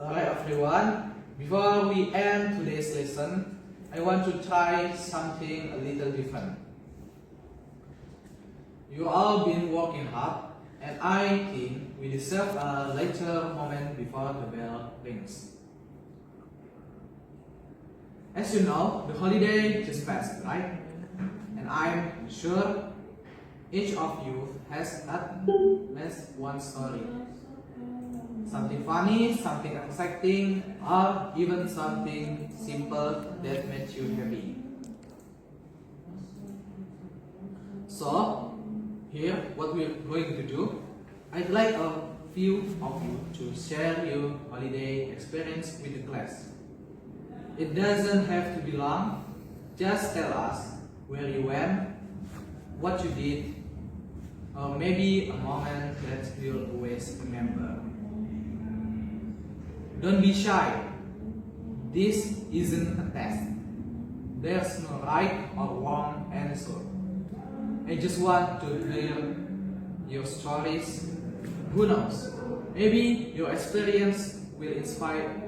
Alright everyone, before we end today's lesson, I want to try something a little different. You all been working hard, and I think we deserve a lighter moment before the bell rings. As you know, the holiday just passed, right? And I'm sure each of you has at least one story. Something funny, something exciting, or even something simple that made you happy. So, here what we're going to do, I'd like a few of you to share your holiday experience with the class. It doesn't have to be long, just tell us where you went, what you did, or maybe a moment that you'll always remember. Don't be shy. This isn't a test. There's no right or wrong answer. I just want to hear your stories. Who knows? Maybe your experience will inspire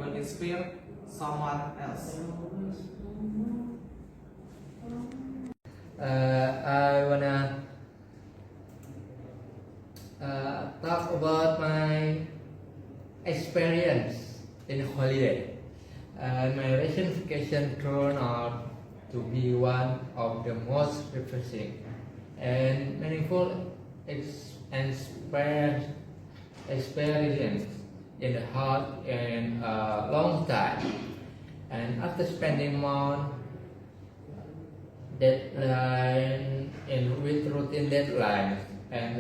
someone else. I wanna talk about my experience in holiday. My recent vacation turned out to be one of the most refreshing and meaningful experience in the heart in a long time. And after spending months with routine deadlines and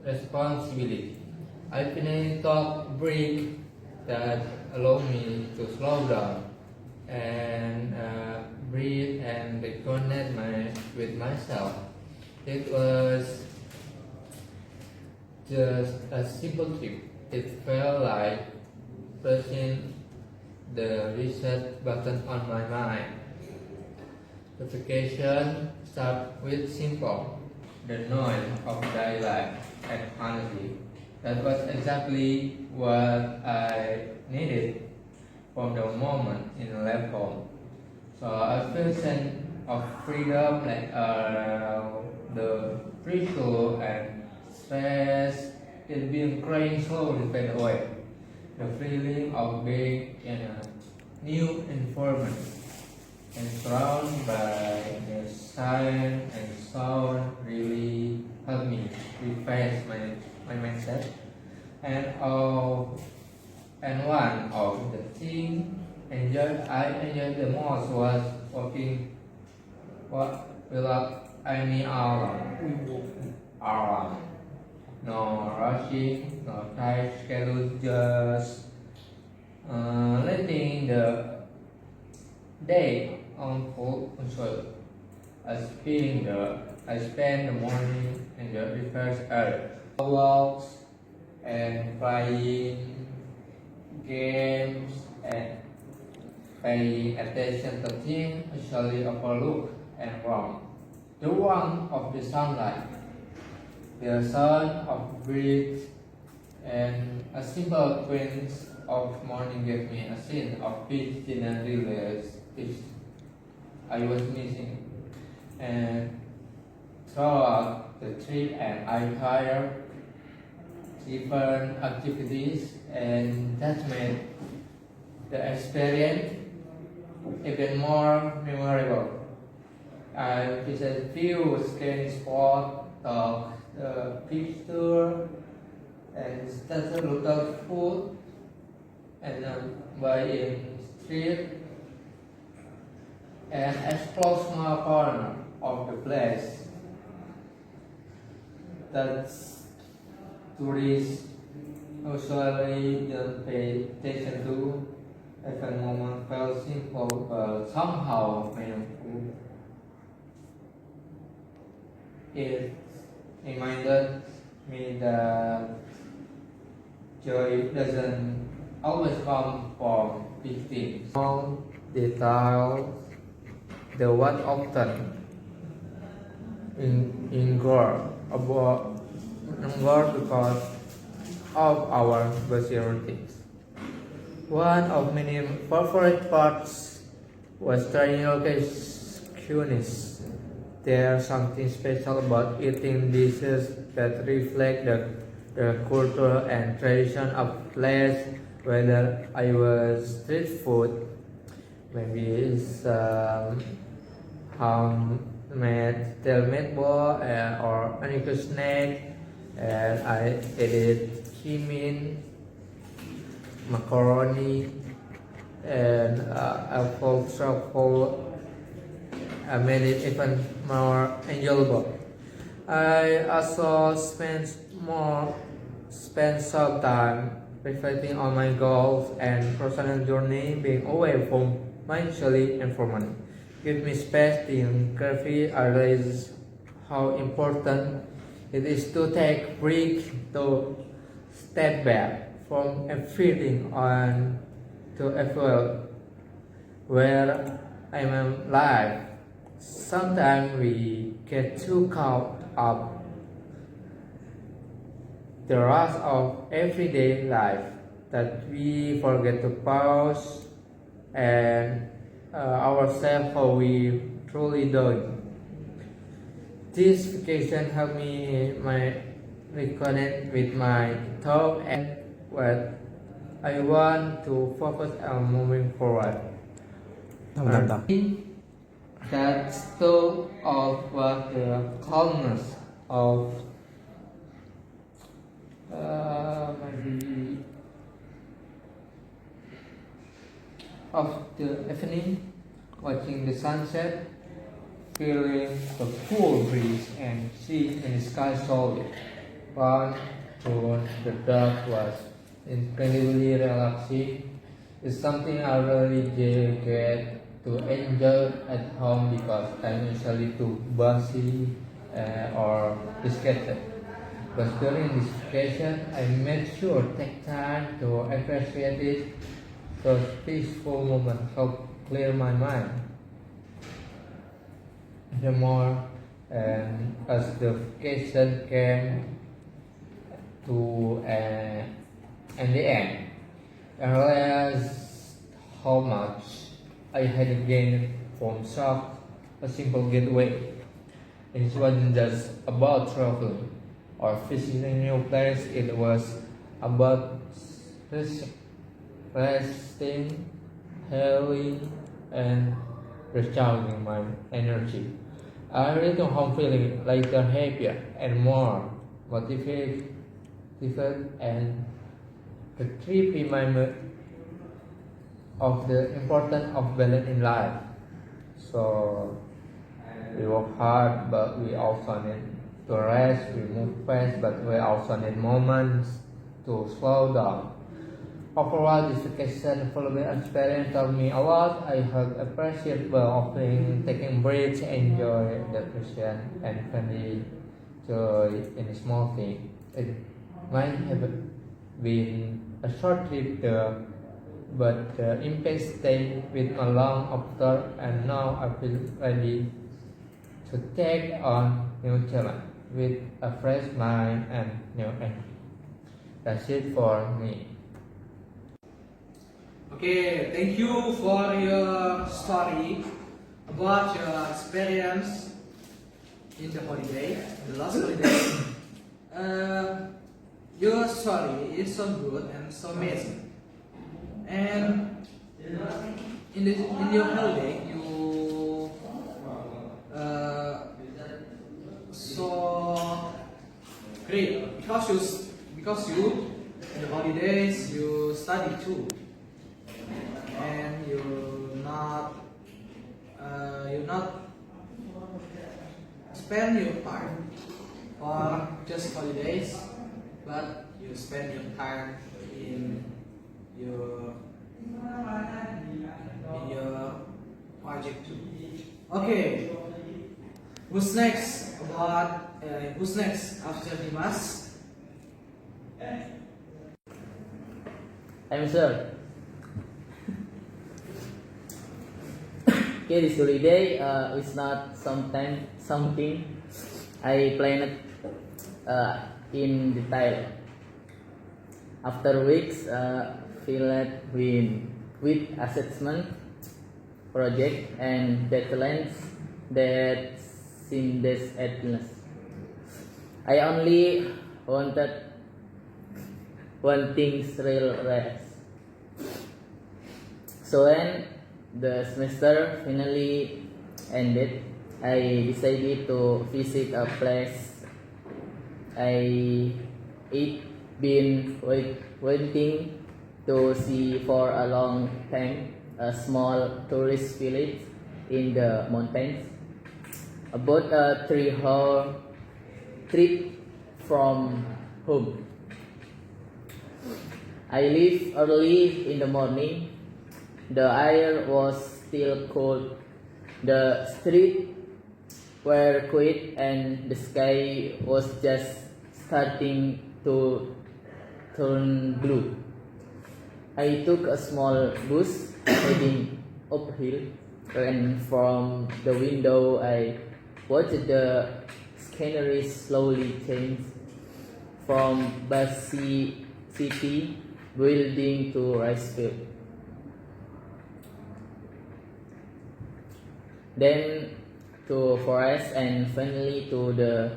responsibility, I finally took a break that allowed me to slow down and breathe and reconnect with myself. It was just a simple trip. It felt like pressing the reset button on my mind. The vacation started with simple, the noise of daily life, and honestly, that was exactly what I needed from the moment in the left home. So I feel a sense of freedom, like the pressure and stress is being crying slowly fade away. The feeling of being in a new environment and surrounded by the sight and sound really helped me refresh my mindset. And one of the things I enjoyed the most was walking without any alarm. No rushing, no tight schedule, just letting the day unfold. I spend the morning in the refresh air, walks and playing games and paying attention to things usually overlooked and wrong. The warmth of the sunlight, the sound of breeze, and a simple twinge of morning gave me a sense of peace in a realize I was missing. And throughout the trip, and I tried different activities, and that made the experience even more memorable. I visited few skiing spots, took the picture, and started local food, and buying street, and explore small corner of the place that tourists usually don't pay attention to. Every moment felt simple but somehow meaningful. It reminded me that joy doesn't always come from big things. Small details, the what often ignore because of our busy routines. One of many favorite parts was trying local cuisines. There's something special about eating dishes that reflect the culture and tradition of place, whether I was street food, maybe some homemade tailmade ball or unusual snack, and I added cumin, macaroni, and apple truffle. Made it even more enjoyable. I also spent some time reflecting on my goals and personal journey, being away from financially and for money. Give me space to think carefully. I realize how important it is to take break to step back from everything and to evaluate where I am in life. Sometimes we get too caught up the rush of everyday life that we forget to pause and ourselves how we truly doing. This vacation helped me reconnect with my thought and what I want to focus on moving forward. That stove of the calmness of maybe of the evening, watching the sunset, feeling the cool breeze and seeing in the sky solid. One to the dark was incredibly relaxing. It's something I really get to enjoy at home because I'm usually too busy or distracted. But during this vacation, I made sure to take time to appreciate it. Those peaceful moments help clear my mind. The more as the vacation came to and the end, I realized how much I had gained from such a simple getaway. It wasn't just about traveling or visiting a new place, it was about resting, healing, and recharging my energy. I returned home feeling lighter, happier, and more motivated, and the trip reminded of the importance of balance in life. So we work hard, but we also need to rest. We move fast, but we also need moments to slow down. Overall, this vacation following experience taught me a lot. I have appreciated offering, taking breaks, enjoy the present, and finding joy in a small thing. It might have been a short trip there, but the impact stayed with me long after, and now I feel ready to take on new challenge with a fresh mind and new energy. That's it for me. Okay, thank you for your story about your experience in the holiday, the last holiday. Your story is so good and so amazing. And in your holiday, you so great because you in the holidays you study too, and you not spend your time for just holidays, but you spend your time in your project too. Okay, who's next? Who's next after Dimas? I'm sure. Okay, this holiday is not something I planned in detail. After weeks filled with assessment, project, and deadlines that seemed endless. I only wanted one thing's real rest. So when the semester finally ended, I decided to visit a place I had been waiting to see for a long time, a small tourist village in the mountains, about a 3-hour trip from home. I left early in the morning. The air was still cold. The streets were quiet and the sky was just starting to turn blue. I took a small bus heading uphill, and from the window I watched the scenery slowly change from busy city building to rice field. Then to forest and finally to the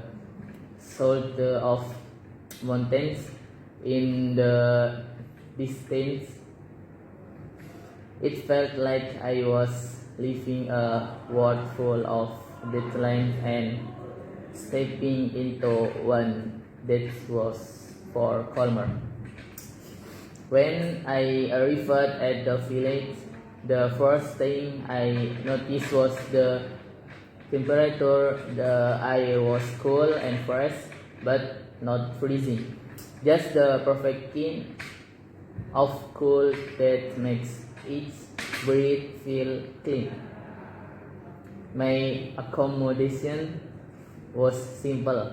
shoulder of mountains in the distance. It felt like I was leaving a world full of deadlines and stepping into one that was for calmer. When I arrived at the village, the first thing I noticed was the temperature. The air was cool and fresh, but not freezing. Just the perfect kind of cool that makes each breath feel clean. My accommodation was simple: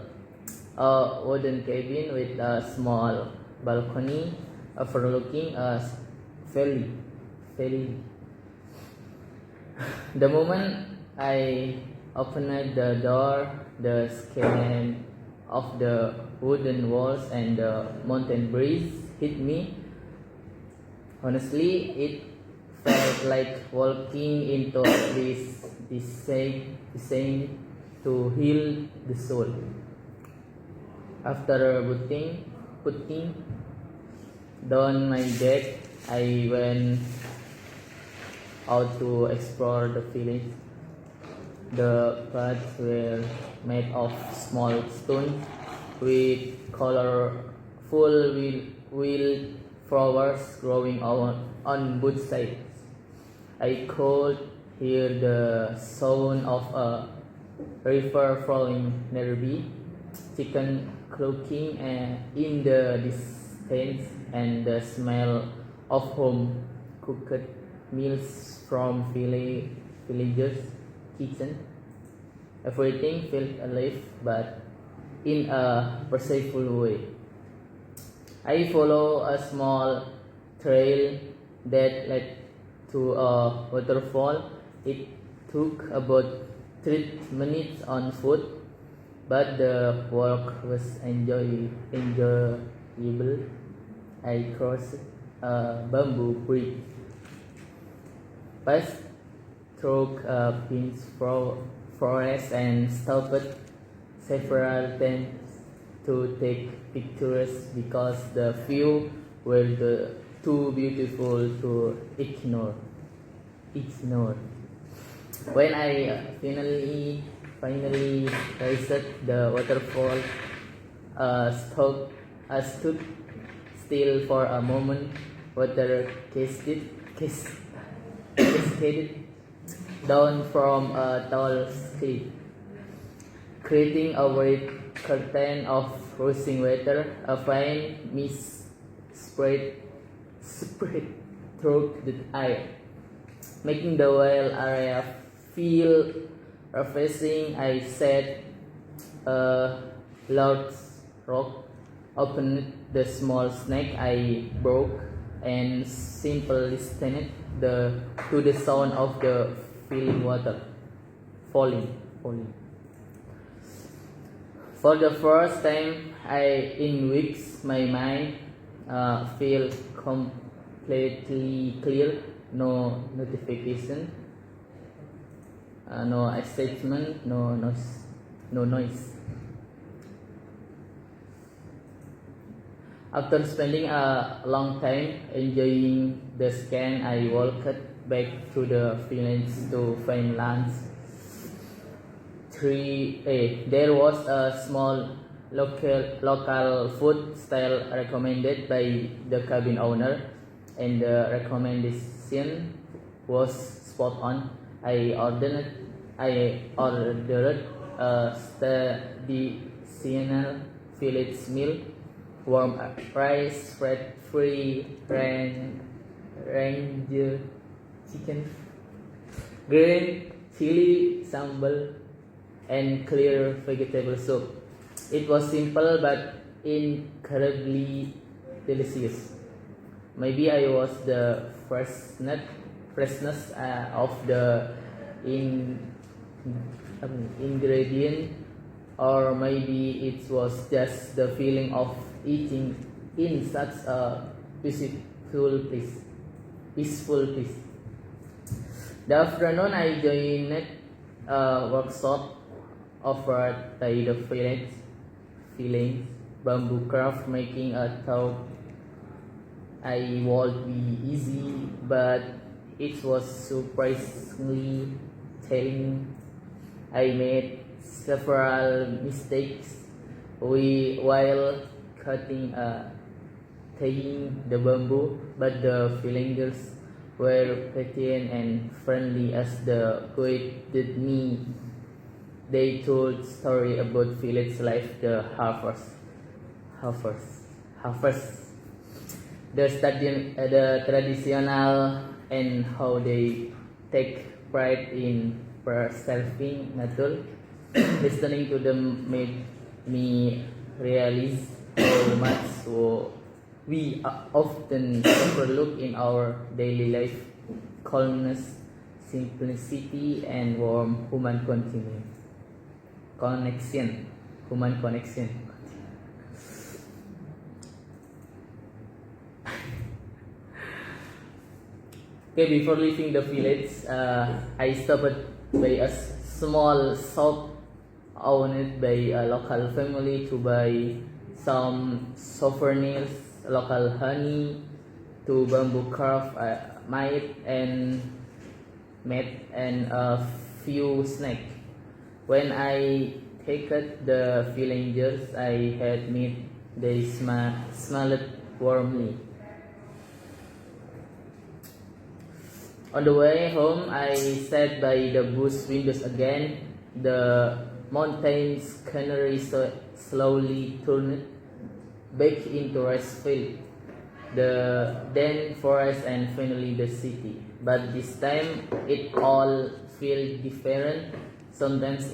a wooden cabin with a small balcony overlooking a valley. The moment I opened the door, the scan of the wooden walls and the mountain breeze hit me. Honestly, it felt like walking into this design to heal the soul. After putting down my bag, I went out to explore the village. The paths were made of small stones with colorful wild flowers growing on both sides. I could hear the sound of a river flowing nearby, chicken clucking in the distance, and the smell of home-cooked meals from villagers' kitchen. Everything felt alive, but in a perceptible way. I followed a small trail that led to a waterfall. It took about 3 minutes on foot, but the walk was enjoyable. I crossed a bamboo bridge, passed through a dense forest, and stopped several times to take pictures because the view were too beautiful to ignore. When I finally reached the waterfall, I stood still for a moment. Water cascaded down from a tall cliff, creating a white curtain of rushing water. A fine mist spread through the air, making the whole area feel refreshing. I sat a large rock, opened the small snack I broke, and simply listened to the sound of the falling. For the first time in weeks, my mind felt completely clear, no notification, no excitement, no noise. After spending a long time enjoying the scan, I walked back to the village to find lunch. There was a small local food stall recommended by the cabin owner, and the recommendation was spot on. I ordered a traditional village meal, warm rice, fat-free ranger chicken, green chili sambal, and clear vegetable soup. It was simple but incredibly delicious. Maybe I was the freshness of the ingredient, or maybe it was just the feeling of eating in such a peaceful place. The afternoon I joined a workshop offered by the village bamboo craft making. I thought I would be easy, but it was surprisingly challenging. I made several mistakes while tying the bamboo, but the villagers were patient and friendly as they guided me. They told story about village life, the harvest, the traditional, and how they take pride in preserving nature. Listening to them made me realize how much we often overlook in our daily life: calmness, simplicity, and warm human connection. Okay, before leaving the village, I stopped by a small shop owned by a local family to buy some souvenirs, local honey, to bamboo craft made and a few snacks. When I tasted the villagers I had met, they smiled warmly. On the way home, I sat by the bus windows again. The mountain scenery slowly turned back into rice field, then forest, and finally the city. But this time, it all felt different. Sometimes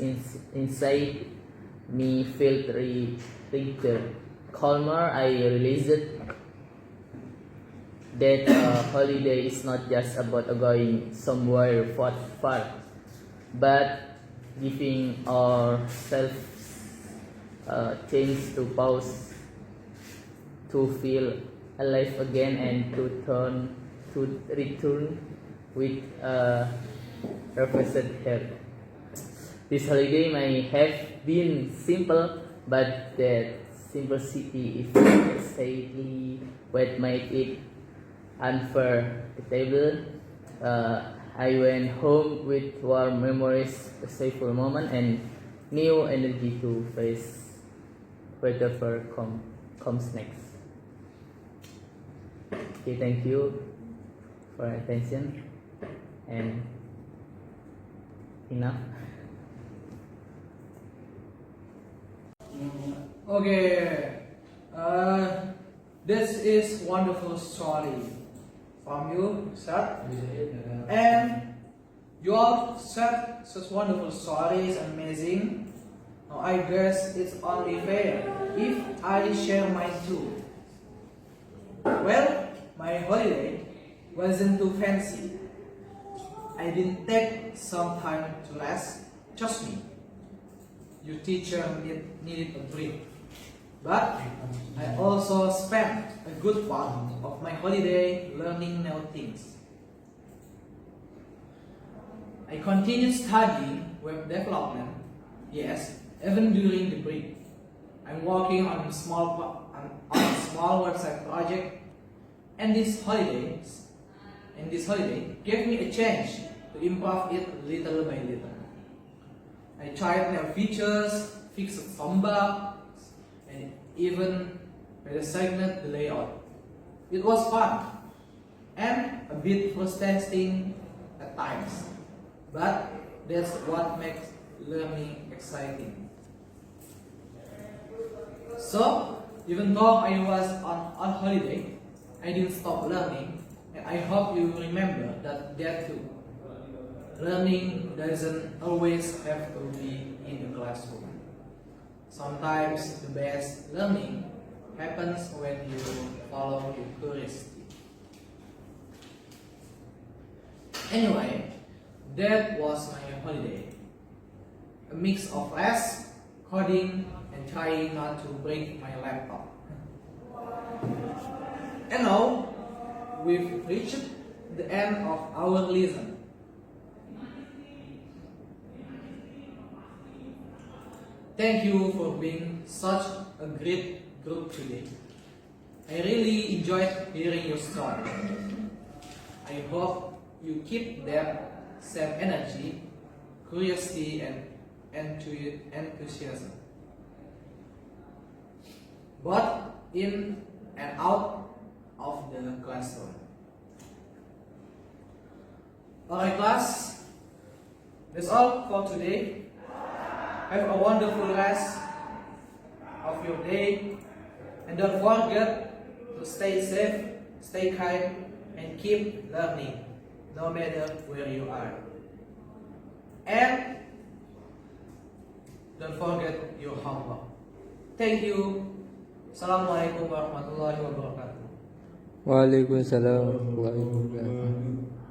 inside me felt richer, calmer. I realized that holiday is not just about going somewhere far, but giving ourselves a chance to pause, to feel alive again, and to return with a refreshed heart. This holiday may have been simple, but that simplicity is exactly what made it unforgettable. I went home with warm memories, a joyful moment, and new energy to face whatever comes next. Okay, thank you for your attention, and enough. Okay, this is wonderful story from you, sir. And you all said such wonderful stories, amazing. Now I guess it's only fair if I share mine too. Well, my holiday wasn't too fancy. I didn't take some time to rest. Trust me, your teacher needed a break. But I also spent a good part of my holiday learning new things. I continued studying web development, yes, even during the break. I'm working on a small website project, and this holiday gave me a chance to improve it little by little. I tried new features, fixed some bugs, and even redefined the layout. It was fun and a bit frustrating at times, but that's what makes learning exciting. So, even though I was on holiday, I didn't stop learning, and I hope you remember that too. Learning doesn't always have to be in the classroom. Sometimes the best learning happens when you follow your curiosity. Anyway, that was my holiday. A mix of rest, coding, and trying not to break my laptop. And now, we've reached the end of our lesson. Thank you for being such a great group today. I really enjoyed hearing your story. I hope you keep that same energy, curiosity, and enthusiasm, both in and out of the classroom. Alright class, that's all for today. Have a wonderful rest of your day, and don't forget to stay safe, stay kind, and keep learning no matter where you are. And don't forget your homework. Thank you. Assalamualaikum warahmatullahi wabarakatuh. Waalaikumsalam warahmatullahi wabarakatuh.